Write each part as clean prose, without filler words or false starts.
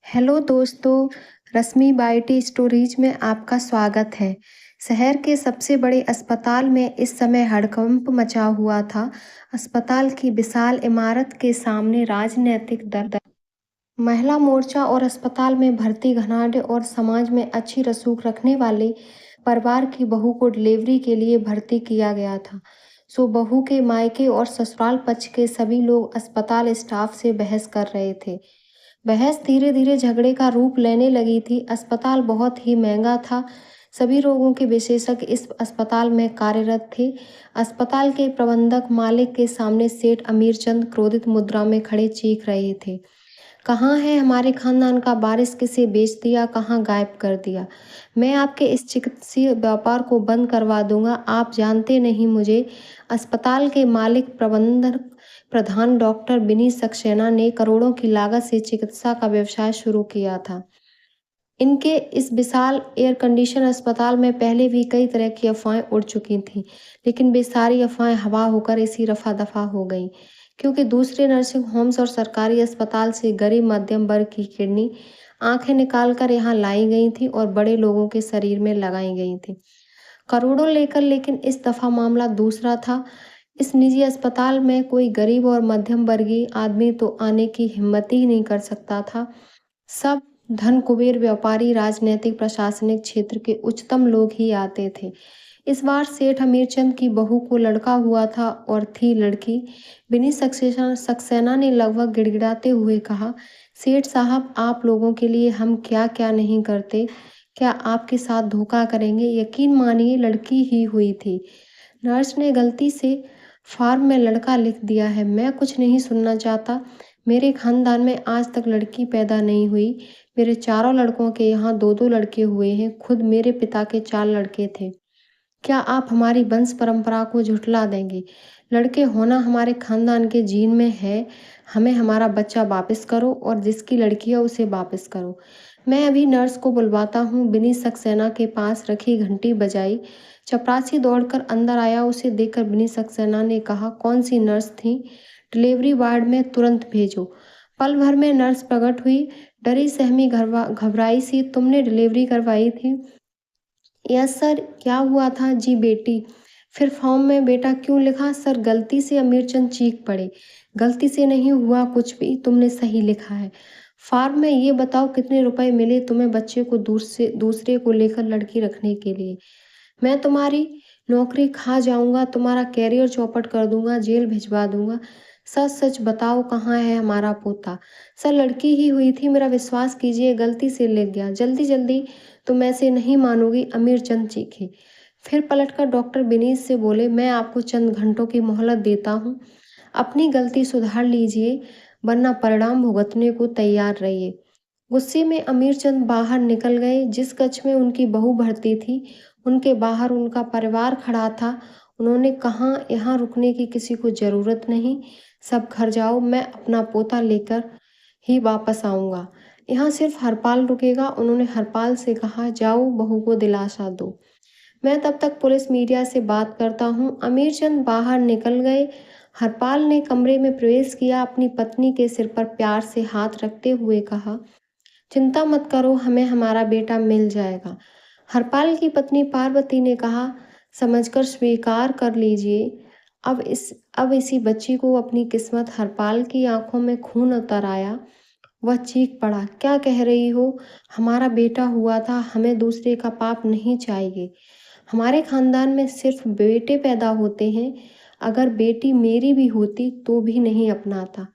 Hello दोस्तों, रश्मि बाइटी stories में आपका स्वागत है। शहर के सबसे बड़े अस्पताल में इस समय हड़कंप मचा हुआ था। अस्पताल की विशाल इमारत के सामने राजनीतिक दर महिला मोर्चा और अस्पताल में भर्ती घनाढ़ और समाज में अच्छी रसूख रखने वाले परिवार की बहू को डिलीवरी के लिए भर्ती किया गया था। सो बहू के मायके और ससुराल पक्ष के सभी लोग अस्पताल स्टाफ से बहस कर रहे थे। बहस धीरे धीरे झगड़े का रूप लेने लगी थी। अस्पताल बहुत ही महंगा था। सभी रोगों के विशेषज्ञ इस अस्पताल में कार्यरत थे। अस्पताल के प्रबंधक मालिक के सामने सेठ अमीरचंद क्रोधित मुद्रा में खड़े चीख रहे थे। कहाँ है हमारे खानदान का वारिस? किसे बेच दिया, कहाँ गायब कर दिया? मैं आपके इस चिकित्सीय व्यापार को बंद करवा दूंगा। आप जानते नहीं मुझे। अस्पताल के मालिक प्रबंधक प्रधान डॉक्टर विनीत सक्सेना ने करोड़ों की लागत से चिकित्सा का व्यवसाय शुरू किया था। इनके इस विशाल एयर कंडीशन अस्पताल में पहले भी कई तरह की अफवाहें उड़ चुकी थीं, लेकिन वे सारी अफवाहें हवा होकर इसी रफा दफा हो गईं, क्योंकि दूसरे नर्सिंग होम्स और सरकारी अस्पताल से गरीब मध्यम वर्ग की किडनी आंखें निकालकर यहाँ लाई गई थी और बड़े लोगों के शरीर में लगाई गई थी करोड़ों लेकर। लेकिन इस दफा मामला दूसरा था। इस निजी अस्पताल में कोई गरीब और मध्यम वर्गीय आदमी तो आने की हिम्मत ही नहीं कर सकता था। सब धन कुबेर व्यापारी, राजनीतिक, प्रशासनिक क्षेत्र के उच्चतम लोग ही आते थे। इस बार सेठ हमीरचंद की बहू को लड़का हुआ था और थी लड़की। विनीत सक्सेना ने लगभग गिड़गिड़ाते हुए कहा, सेठ साहब, आप लोगों के लिए हम क्या क्या नहीं करते। क्या आपके साथ धोखा करेंगे? यकीन मानिए, लड़की ही हुई थी। नर्स ने गलती से फॉर्म में लड़का लिख दिया है। मैं कुछ नहीं सुनना चाहता। मेरे खानदान में आज तक लड़की पैदा नहीं हुई। मेरे चारों लड़कों के यहाँ दो दो लड़के हुए हैं। खुद मेरे पिता के 4 लड़के थे। क्या आप हमारी वंश परंपरा को झुठला देंगे? लड़के होना हमारे खानदान के जीन में है। हमें हमारा बच्चा वापस करो और जिसकी लड़की है उसे वापस करो। मैं अभी नर्स को बुलवाता हूँ। विनीत सक्सेना के पास रखी घंटी बजाई। चपरासी दौड़कर अंदर आया। उसे देखकर विनीत सक्सेना ने कहा, कौन सी नर्स थी? डिलीवरी वार्ड में तुरंत भेजो। पल भर में नर्स प्रकट हुई, डरी सहमी घबराई सी। तुमने डिलीवरी करवाई थी? Yes sir. क्या हुआ था? जी बेटी। फिर फॉर्म में बेटा क्यों लिखा? सर, गलती से। अमीरचंद चीख पड़े। गलती से नहीं हुआ कुछ भी, तुमने सही लिखा है फॉर्म में। ये बताओ कितने रुपए मिले तुम्हें बच्चे को दूसरे को लेकर लड़की रखने के लिए? मैं तुम्हारी नौकरी खा जाऊंगा, तुम्हारा कैरियर चौपट कर दूंगा, जेल भिजवा दूंगा। सच सच बताओ, कहाँ है हमारा पोता? सर, लड़की ही हुई थी, मेरा विश्वास कीजिए, गलती से लिख गया। जल्दी जल्दी, तुम ऐसे नहीं मानोगी। अमीरचंद चीखे। फिर पलटकर डॉक्टर विनीत से बोले, मैं आपको चंद घंटों की मोहलत देता हूँ। अपनी गलती सुधार लीजिए, वरना परिणाम भुगतने को तैयार रहिए। गुस्से में अमीरचंद बाहर निकल गए। जिस कक्ष में उनकी बहू भर्ती थी, उनके बाहर उनका परिवार खड़ा था। उन्होंने कहा, यहाँ रुकने की किसी को जरूरत नहीं। सब घर जाओ, मैं अपना पोता लेकर ही वापस आऊंगा। यहाँ सिर्फ हरपाल रुकेगा। उन्होंने हरपाल से कहा, जाओ बहू को दिलासा दो, मैं तब तक पुलिस मीडिया से बात करता हूँ। अमीरचंद बाहर निकल गए। हरपाल ने कमरे में प्रवेश किया। अपनी पत्नी के सिर पर प्यार से हाथ रखते हुए कहा, चिंता मत करो, हमें हमारा बेटा मिल जाएगा। हरपाल की पत्नी पार्वती ने कहा, समझकर स्वीकार कर लीजिए। अब इसी बच्ची को अपनी किस्मत। हरपाल की आंखों में खून उतर आया। वह चीख पड़ा, क्या कह रही हो? हमारा बेटा हुआ था, हमें दूसरे का पाप नहीं चाहिए। हमारे खानदान में सिर्फ बेटे पैदा होते हैं। अगर बेटी मेरी भी होती तो भी नहीं अपनाता।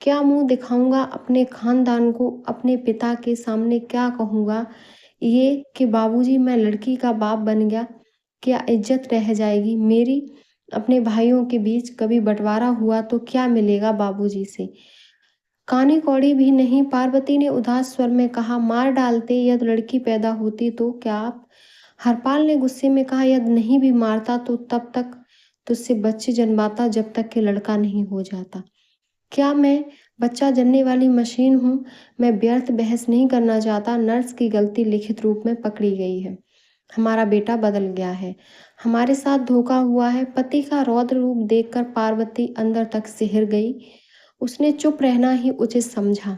क्या मुंह दिखाऊंगा अपने खानदान को? अपने पिता के सामने क्या कहूँगा? ये कि बाबूजी, मैं लड़की का बाप बन गया। क्या इज्जत रह जाएगी मेरी? अपने भाइयों के बीच कभी बंटवारा हुआ तो क्या मिलेगा बाबूजी से? कानी कौड़ी भी नहीं। पार्वती ने उदास स्वर में कहा, मार डालते यदि लड़की पैदा होती तो। क्या आप? हरपाल ने गुस्से में कहा, यदि नहीं भी मारता तो तब तक तुझसे बच्चे जन्माता जब तक कि लड़का नहीं हो जाता। क्या मैं बच्चा जनने वाली मशीन हूँ? मैं व्यर्थ बहस नहीं करना चाहता। नर्स की गलती लिखित रूप में पकड़ी गई है। हमारा बेटा बदल गया है। हमारे साथ धोखा हुआ है। पति का रौद्र रूप देखकर पार्वती अंदर तक सिहर गई। उसने चुप रहना ही उचित समझा।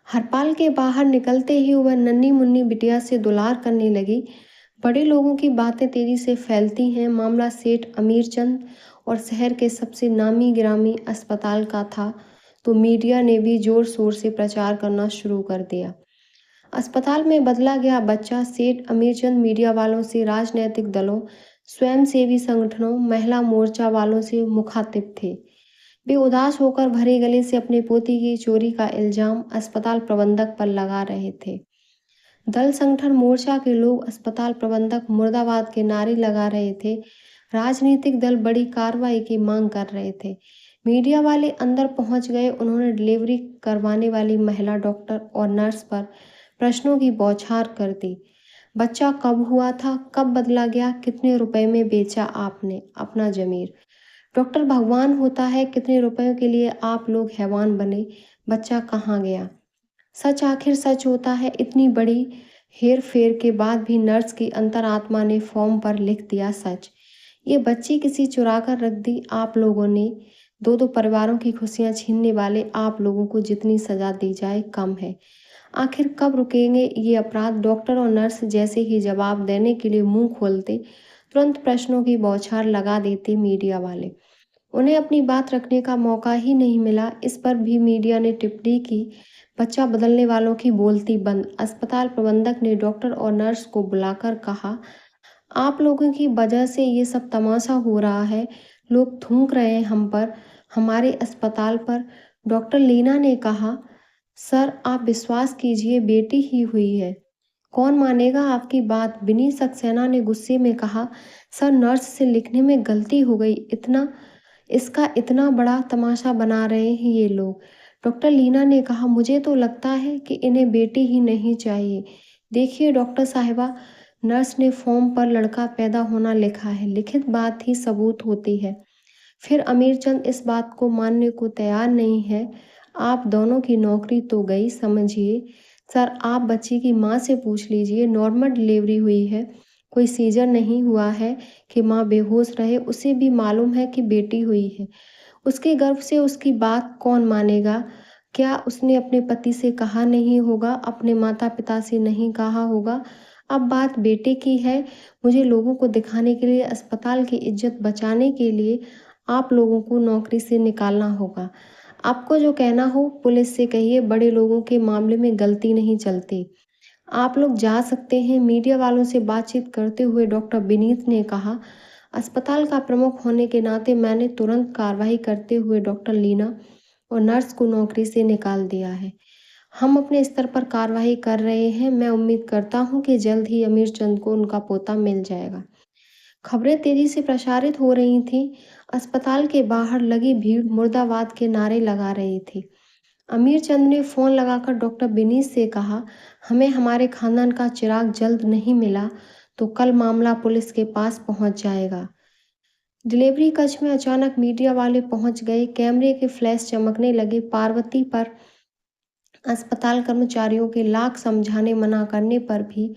हरपाल के बाहर निकलते ही वह नन्ही मुन्नी बिटिया से दुलार करने लगी। बड़े लोगों की बातें तेजी से फैलती हैं। मामला सेठ अमीरचंद और शहर के सबसे नामी गिरामी अस्पताल का था, तो मीडिया ने भी जोर शोर से प्रचार करना शुरू कर दिया। अस्पताल में बदला गया बच्चा। सेठ अमीरचंद मीडिया वालों से, राजनीतिक दलों, स्वयंसेवी संगठनों, महिला मोर्चा वालों से मुखातिब थे। वे उदास होकर भरे गले से अपने पोती की चोरी का इल्जाम अस्पताल प्रबंधक पर लगा रहे थे। दल संगठन मोर्चा के लोग अस्पताल प्रबंधक मुर्दाबाद के नारे लगा रहे थे। राजनीतिक दल बड़ी कार्रवाई की मांग कर रहे थे। मीडिया वाले अंदर पहुंच गए। उन्होंने डिलीवरी करवाने वाली महिला डॉक्टर और नर्स पर प्रश्नों की बौछार कर दी। बच्चा कब हुआ था, कब बदला गया, कितने रुपए में बेचा आपने अपना जमीर? डॉक्टर भगवान होता है, कितने रुपयों के लिए आप लोग हैवान बने? बच्चा कहाँ गया? सच आखिर सच होता है। इतनी बड़ी हेर फेर के बाद भी नर्स की अंतरात्मा ने फॉर्म पर लिख दिया सच। ये बच्ची किसी चुरा कर रख दी आप लोगों ने। दो दो परिवारों की खुशियां छीनने वाले आप लोगों को जितनी सजा दी जाए कम है। आखिर कब रुकेंगे ये अपराध? डॉक्टर और नर्स जैसे ही जवाब देने के लिए मुंह खोलते, तुरंत प्रश्नों की बौछार लगा देते मीडिया वाले। उन्हें अपनी बात रखने का मौका ही नहीं मिला। इस पर भी मीडिया ने टिप्पणी की, बच्चा बदलने वालों की बोलती बंद। अस्पताल प्रबंधक ने डॉक्टर और नर्स को बुलाकर कहा, आप लोगों की वजह से ये सब तमाशा हो रहा है। लोग थूक रहे हैं हम पर, हमारे अस्पताल पर। डॉक्टर लीना ने कहा, सर आप विश्वास कीजिए, बेटी ही हुई है, कौन मानेगा आपकी बात? विनीत सक्सेना ने गुस्से में कहा, सर नर्स से लिखने में गलती हो गई, इसका इतना बड़ा तमाशा बना रहे हैं ये लोग। डॉक्टर लीना ने कहा, मुझे तो लगता है कि इन्हें बेटी ही नहीं चाहिए। देखिए डॉक्टर साहिबा, नर्स ने फॉर्म पर लड़का पैदा होना लिखा है, लिखित बात ही सबूत होती है। फिर अमीरचंद इस बात को मानने को तैयार नहीं है। आप दोनों की नौकरी तो गई समझिए। सर आप बच्ची की माँ से पूछ लीजिए, नॉर्मल डिलीवरी हुई है, कोई सीजर नहीं हुआ है कि माँ बेहोश रहे। उसे भी मालूम है कि बेटी हुई है। उसके गर्भ से उसकी बात कौन मानेगा? क्या उसने अपने पति से कहा नहीं होगा, अपने माता पिता से नहीं कहा होगा? अब बात बेटे की है। मुझे लोगों को दिखाने के लिए, अस्पताल की इज्जत बचाने के लिए आप लोगों को नौकरी से निकालना होगा। आपको जो कहना हो पुलिस से कहिए, बड़े लोगों के मामले में गलती नहीं चलती। आप लोग जा सकते हैं। मीडिया वालों से बातचीत करते हुए डॉक्टर विनीत ने कहा, अस्पताल का प्रमुख होने के नाते मैंने तुरंत कार्रवाई करते हुए डॉक्टर लीना और नर्स को नौकरी से निकाल दिया है। हम अपने स्तर पर कार्रवाई कर रहे हैं। मैं उम्मीद करता हूं कि जल्द ही अमीरचंद को उनका पोता मिल जाएगा। खबरें तेजी से प्रसारित हो रही थीं। अस्पताल के बाहर लगी भीड़ मुर्दाबाद के नारे लगा रही थी। अमीरचंद ने फोन लगाकर डॉक्टर विनीत से कहा, हमें हमारे खानदान का चिराग जल्द नहीं मिला तो कल मामला पुलिस के पास पहुंच जाएगा। डिलीवरी कक्ष में अचानक मीडिया वाले पहुंच गए। कैमरे के फ्लैश चमकने लगे। पार्वती पर अस्पताल कर्मचारियों के लाख समझाने मना करने पर भी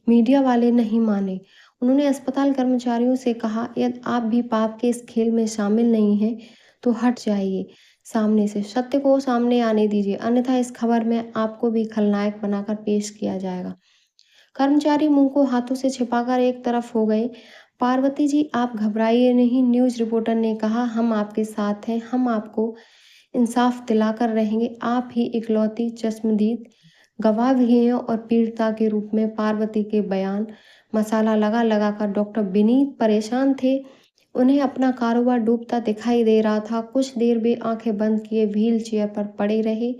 मीडिया वाले नहीं माने। उन्होंने अस्पताल कर्मचारियों से कहा, यदि आप भी पाप के इस खेल में शामिल नहीं हैं तो हट जाइए सामने से, सत्य को सामने आने दीजिए, अन्यथा इस खबर में आपको भी खलनायक बनाकर पेश किया जाएगा। कर्मचारी मुंह को हाथों से छिपाकर एक तरफ हो गए। पार्वती जी आप घबराइए नहीं, न्यूज रिपोर्टर ने कहा, हम आपके साथ हैं, हम आपको इंसाफ दिलाकर रहेंगे। आप ही इकलौती चश्मदीद गवाह भी हैं। और पीड़िता के रूप में पार्वती के बयान मसाला लगा लगा कर डॉक्टर विनीत परेशान थे। उन्हें अपना कारोबार डूबता दिखाई दे रहा था। कुछ देर वे आंखें बंद किए व्हील चेयर पर पड़े रहे।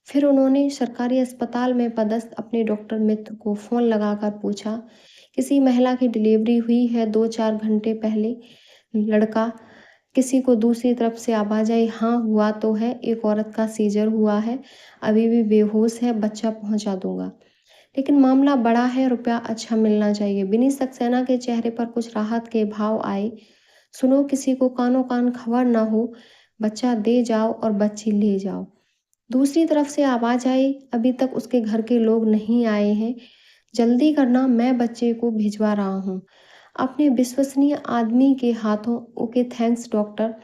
फिर उन्होंने सरकारी अस्पताल में पदस्थ अपने डॉक्टर मित्र को फोन लगाकर पूछा, किसी महिला की डिलीवरी हुई है 2-4 घंटे पहले? लड़का किसी को दूसरी तरफ से आवाज आई, हाँ हुआ तो है, एक औरत का सीजर हुआ है, अभी भी बेहोश है, बच्चा पहुंचा दूंगा, लेकिन मामला बड़ा है, रुपया अच्छा मिलना चाहिए। विनीत सक्सेना के चेहरे पर कुछ राहत के भाव आए। सुनो, किसी को कानो कान खबर ना हो, बच्चा दे जाओ और बच्ची ले जाओ। दूसरी तरफ से आवाज आई, अभी तक उसके घर के लोग नहीं आए हैं, जल्दी करना, मैं बच्चे को भिजवा रहा हूँ अपने विश्वसनीय आदमी के हाथों। Okay thanks doctor.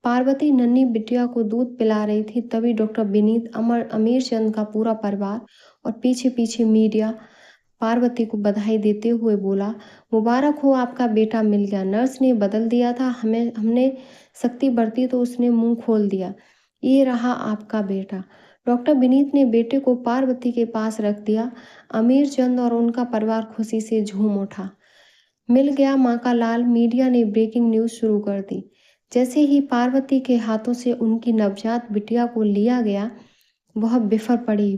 पार्वती नन्ही बिटिया को दूध पिला रही थी, तभी डॉक्टर विनीत, अमीर चंद का पूरा परिवार और पीछे पीछे मीडिया पार्वती को बधाई देते हुए बोला, मुबारक हो, आपका बेटा मिल गया। नर्स ने बदल दिया था, हमने शक्ति बरती तो उसने मुंह खोल दिया। ये रहा आपका बेटा। डॉक्टर विनीत ने बेटे को पार्वती के पास रख दिया। अमीर चंद और उनका परिवार खुशी से झूम उठा। मिल गया माँ का लाल। मीडिया ने ब्रेकिंग न्यूज़ शुरू कर दी। जैसे ही पार्वती के हाथों से उनकी नवजात बिटिया को लिया गया, वह बिफर पड़ी।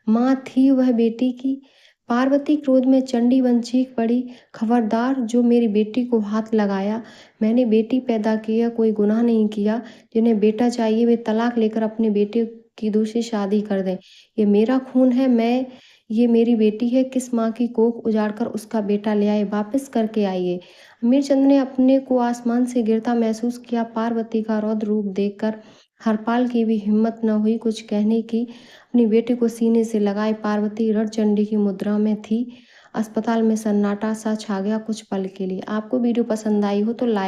माँ थी वह बेटी की। पार्वती क्रोध में चंडी बन चीख पड़ी, खबरदार, जो मेरी बेटी को हाथ लगाया। मैंने बेटी पैदा की है, कोई गुनाह नहीं किया। जिन्हें बेटा चाहिए वे तलाक लेकर अपने बेटे की दूसरी शादी कर दें। ये मेरा खून है, ये मेरी बेटी है। किस माँ की कोख उजाड़कर उसका बेटा ले आए, वापस करके आइए। अमीरचंद ने अपने को आसमान से गिरता महसूस किया। पार्वती का रौद्र रूप देखकर हरपाल की भी हिम्मत न हुई कुछ कहने की। अपनी बेटी को सीने से लगाए पार्वती रणचंडी की मुद्रा में थी। अस्पताल में सन्नाटा सा छा गया कुछ पल के लिए। आपको वीडियो पसंद आई हो तो लाइक